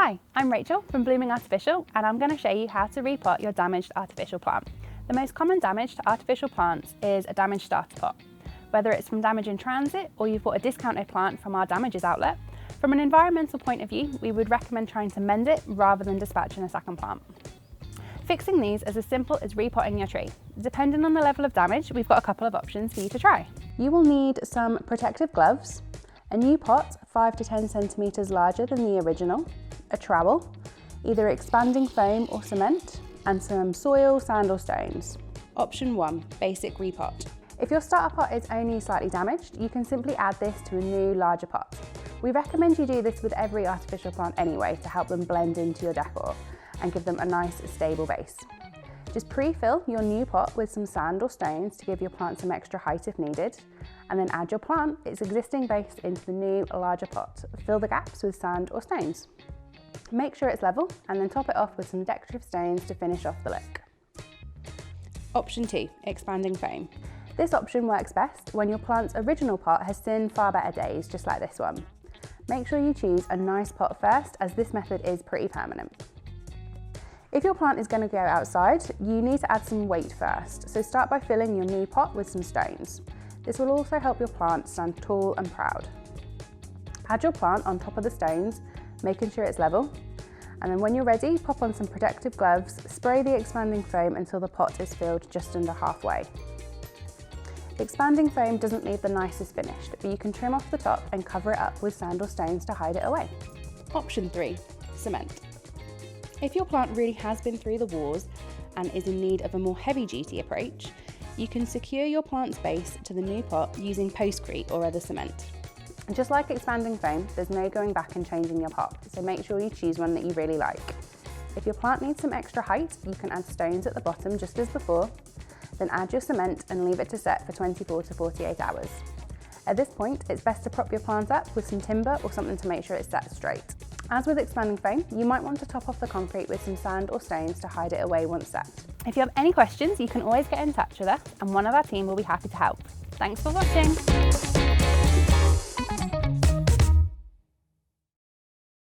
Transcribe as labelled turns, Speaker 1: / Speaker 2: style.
Speaker 1: Hi, I'm Rachel from Blooming Artificial, and I'm going to show you how to repot your damaged artificial plant. The most common damage to artificial plants is a damaged starter pot. Whether it's from damage in transit or you've bought a discounted plant from our damages outlet, from an environmental point of view, we would recommend trying to mend it rather than dispatching a second plant. Fixing these is as simple as repotting your tree. Depending on the level of damage, we've got a couple of options for you to try. You will need some protective gloves, a new pot 5 to 10 centimetres larger than the original, a trowel, either expanding foam or cement, and some soil, sand or stones. Option 1, basic repot. If your starter pot is only slightly damaged, you can simply add this to a new, larger pot. We recommend you do this with every artificial plant anyway to help them blend into your decor and give them a nice, stable base. Just pre-fill your new pot with some sand or stones to give your plant some extra height if needed, and then add your plant, its existing base, into the new, larger pot. Fill the gaps with sand or stones. Make sure it's level, and then top it off with some decorative stones to finish off the look. Option 2, expanding foam. This option works best when your plant's original pot has seen far better days, just like this one. Make sure you choose a nice pot first, as this method is pretty permanent. If your plant is going to go outside, you need to add some weight first, so start by filling your new pot with some stones. This will also help your plant stand tall and proud. Add your plant on top of the stones, making sure it's level, and then when you're ready, pop on some protective gloves, spray the expanding foam until the pot is filled just under halfway. The expanding foam doesn't leave the nicest finished, but you can trim off the top and cover it up with sand or stones to hide it away. Option 3, cement. If your plant really has been through the wars and is in need of a more heavy-duty approach, you can secure your plant's base to the new pot using postcrete or other cement. And just like expanding foam, there's no going back and changing your pot, so make sure you choose one that you really like. If your plant needs some extra height, you can add stones at the bottom just as before, then add your cement and leave it to set for 24 to 48 hours. At this point, it's best to prop your plant up with some timber or something to make sure it's set straight. As with expanding foam, you might want to top off the concrete with some sand or stones to hide it away once set. If you have any questions, you can always get in touch with us and one of our team will be happy to help. Thanks for watching.